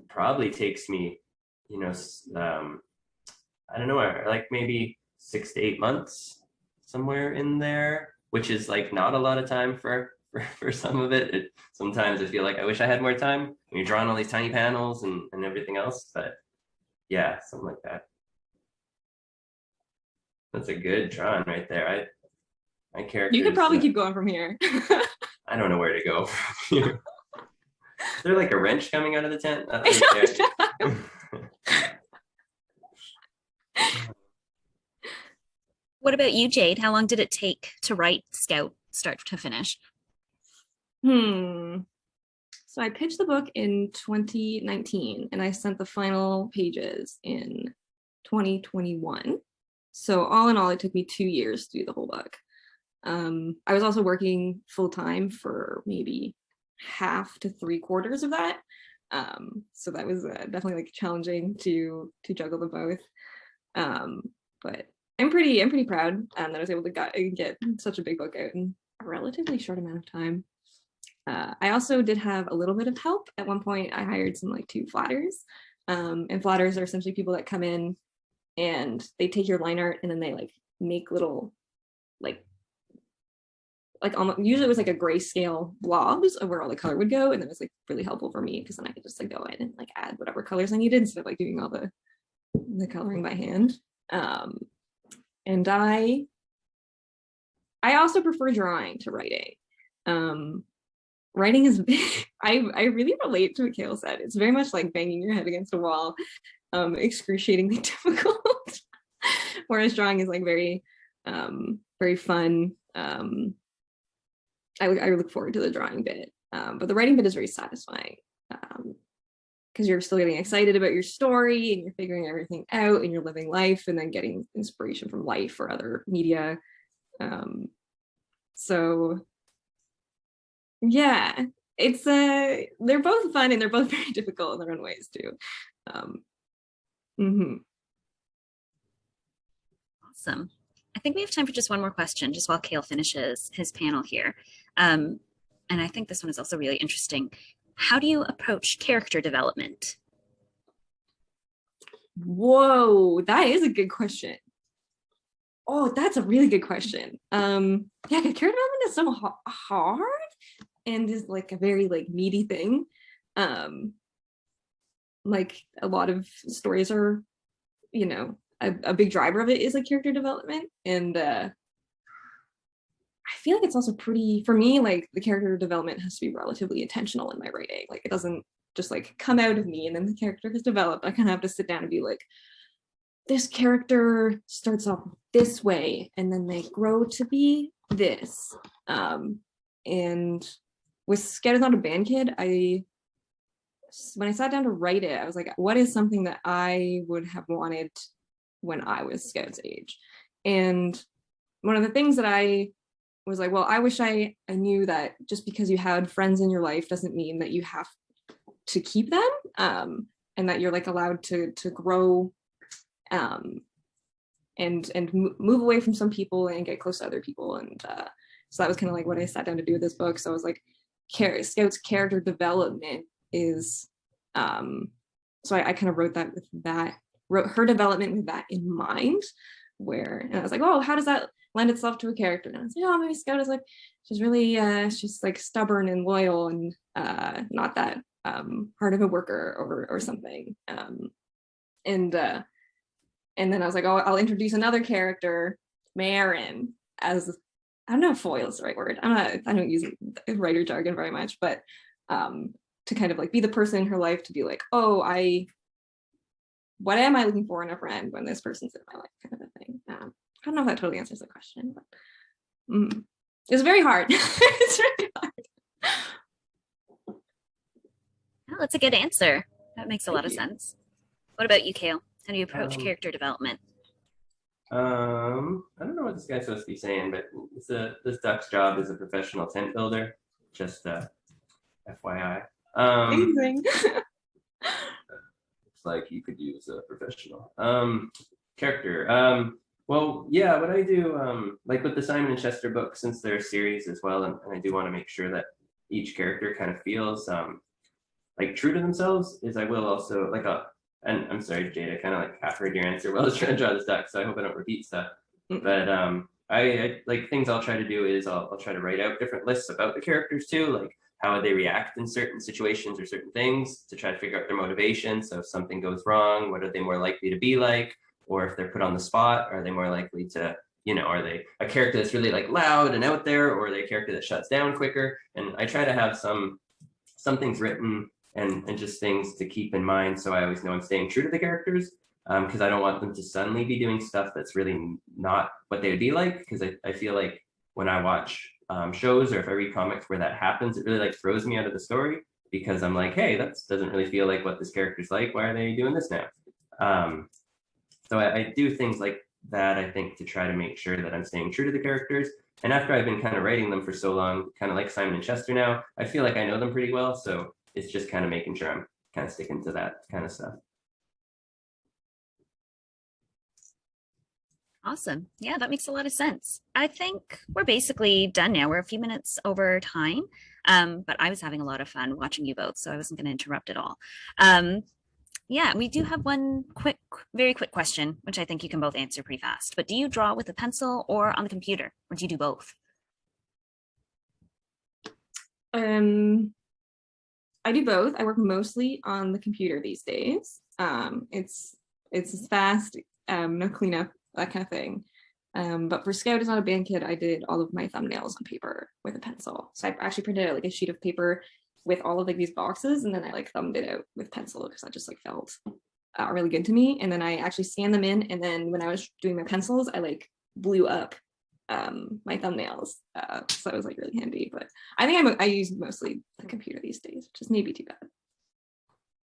probably takes me, you know, I don't know, like maybe 6 to 8 months, somewhere in there, which is like not a lot of time for some of it. Sometimes I feel like I wish I had more time when you're drawing all these tiny panels and everything else. But yeah, something like that. That's a good drawing right there. My You could characters. probably keep going from here. I don't know where to go from here. Is there like a wrench coming out of the tent? Right What about you, Jade? How long did it take to write Scout start to finish? So I pitched the book in 2019 and I sent the final pages in 2021. So all in all, it took me 2 years to do the whole book. I was also working full time for maybe half to 3/4 of that. So that was definitely like challenging to juggle the both. But I'm pretty proud that I was able to get such a big book out in a relatively short amount of time. I also did have a little bit of help. At one point, I hired some like 2 flatters. And flatters are essentially people that come in and they take your line art and then they like make little like almost, usually it was like a grayscale blobs of where all the color would go, and that was like really helpful for me because then I could just like go in and like add whatever colors I needed instead of like doing all the coloring by hand. And I also prefer drawing to writing. Writing is I really relate to what Cale said. It's very much like banging your head against a wall, excruciatingly difficult. Whereas drawing is like very fun. I look forward to the drawing bit, but the writing bit is very satisfying because you're still getting excited about your story and you're figuring everything out and you're living life and then getting inspiration from life or other media. So yeah, it's they're both fun and they're both very difficult in their own ways too. Awesome. I think we have time for just one more question, just while Cale finishes his panel here. And I think this one is also really interesting. How do you approach character development? Whoa, that is a good question. Oh, that's a really good question. Yeah, character development is so hard and is like a very like meaty thing. Like a lot of stories are, you know, a big driver of it is like character development, and I feel like it's also pretty, for me, like the character development has to be relatively intentional in my writing. Like it doesn't just like come out of me and then the character has developed. I kind of have to sit down and be like, this character starts off this way and then they grow to be this. And with Scout is Not a Band Kid, when I sat down to write it, I was like, what is something that I would have wanted when I was Scout's age? And one of the things that I was like, well, I wish I knew that just because you had friends in your life doesn't mean that you have to keep them, and that you're like allowed to grow move away from some people and get close to other people. And so that was kind of like what I sat down to do with this book. So I was like, Scout's character development is so I kind of wrote her development with that in mind, and I was like, oh, how does that lend itself to a character? And I was like, oh, maybe Scout is like, she's really she's like stubborn and loyal and not that hard of a worker or something. And then I was like, oh, I'll introduce another character, Marin, as, I don't know if foil is the right word. I don't use writer jargon very much, but to kind of like be the person in her life to be like, oh, what am I looking for in a friend when this person's in my life, kind of a thing. I don't know if that totally answers the question, but it's very hard. It's really hard. Well, that's a good answer. That makes a lot of sense. What about you, Cale? How do you approach character development? I don't know what this guy's supposed to be saying, but this duck's job is a professional tent builder. Just FYI. Amazing. Looks like you could use a professional. Character. Well, yeah, what I do, like with the Simon and Chester book, since they're a series as well, and I do want to make sure that each character kind of feels like true to themselves, is I will also like and I'm sorry, Jade, I kind of like half heard your answer while I was trying to draw this duck, so I hope I don't repeat stuff. But I like things I'll try to do is I'll try to write out different lists about the characters too, like how they react in certain situations or certain things to try to figure out their motivation. So if something goes wrong, what are they more likely to be like? Or if they're put on the spot, are they more likely to, are they a character that's really like loud and out there, or are they a character that shuts down quicker? And I try to have some things written and just things to keep in mind, so I always know I'm staying true to the characters, because I don't want them to suddenly be doing stuff that's really not what they would be like, because I feel like when I watch shows or if I read comics where that happens, it really like throws me out of the story, because I'm like, hey, that doesn't really feel like what this character's like. Why are they doing this now? So I do things like that, I think, to try to make sure that I'm staying true to the characters. And after I've been kind of writing them for so long, kind of like Simon and Chester now, I feel like I know them pretty well. So it's just kind of making sure I'm kind of sticking to that kind of stuff. Awesome. Yeah, that makes a lot of sense. I think we're basically done now. We're a few minutes over time, but I was having a lot of fun watching you both, so I wasn't going to interrupt at all. Yeah, we do have one very quick question, which I think you can both answer pretty fast. But do you draw with a pencil or on the computer, or do you do both? I do both. I work mostly on the computer these days. It's fast, no cleanup, that kind of thing. But for Scout is Not a Band Kid, I did all of my thumbnails on paper with a pencil. So I actually printed out like a sheet of paper with all of like these boxes, and then I like thumbed it out with pencil because that just like felt really good to me. And then I actually scanned them in, and then when I was doing my pencils, I like blew up my thumbnails. So that was like really handy. But I think I use mostly the computer these days, which is maybe too bad.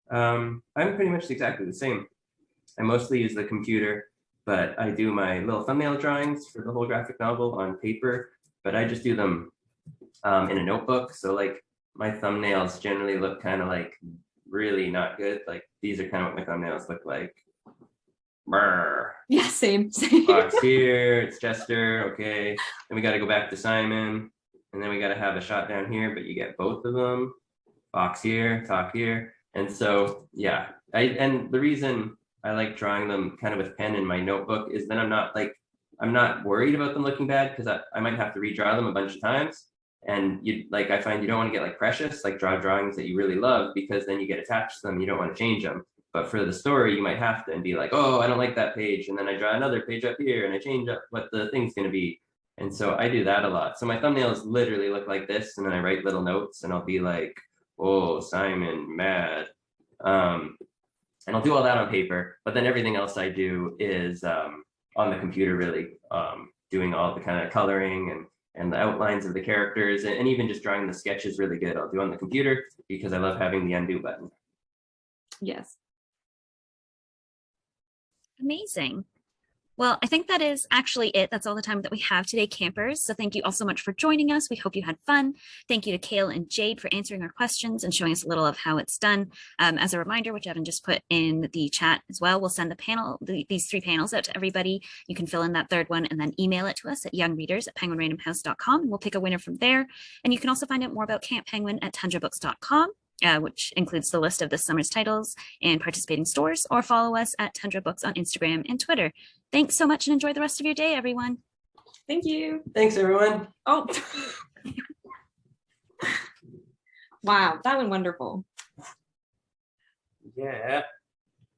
I'm pretty much exactly the same. I mostly use the computer, but I do my little thumbnail drawings for the whole graphic novel on paper, but I just do them in a notebook. So like my thumbnails generally look kind of like really not good. Like these are kind of what my thumbnails look like. Brr. Yeah, same. Box here, it's Chester, okay. Then we got to go back to Simon, and then we got to have a shot down here, but you get both of them. Box here, top here. And so, yeah, and the reason I like drawing them kind of with pen in my notebook is then I'm not worried about them looking bad, because I might have to redraw them a bunch of times. And I find you don't want to get like precious, like draw drawings that you really love, because then you get attached to them, you don't want to change them. But for the story, you might have to and be like, oh, I don't like that page. And then I draw another page up here and I change up what the thing's going to be. And so I do that a lot. So my thumbnails literally look like this. And then I write little notes and I'll be like, oh, Simon, mad. And I'll do all that on paper. But then everything else I do is on the computer, really, doing all the kind of coloring and the outlines of the characters, and even just drawing the sketches really good. I'll do on the computer because I love having the undo button. Yes. Amazing. Well, I think that is actually it. That's all the time that we have today, campers. So thank you all so much for joining us. We hope you had fun. Thank you to Cale and Jade for answering our questions and showing us a little of how it's done. As a reminder, which Evan just put in the chat as well, we'll send these 3 panels out to everybody. You can fill in that 3rd one and then email it to us at youngreaders@penguinrandomhouse.com. And we'll pick a winner from there. And you can also find out more about Camp Penguin at tundrabooks.com. Which includes the list of this summer's titles and participating stores, or follow us at Tundra Books on Instagram and Twitter. Thanks so much and enjoy the rest of your day, everyone. Thank you. Thanks, everyone. Oh, wow, that went wonderful. Yeah.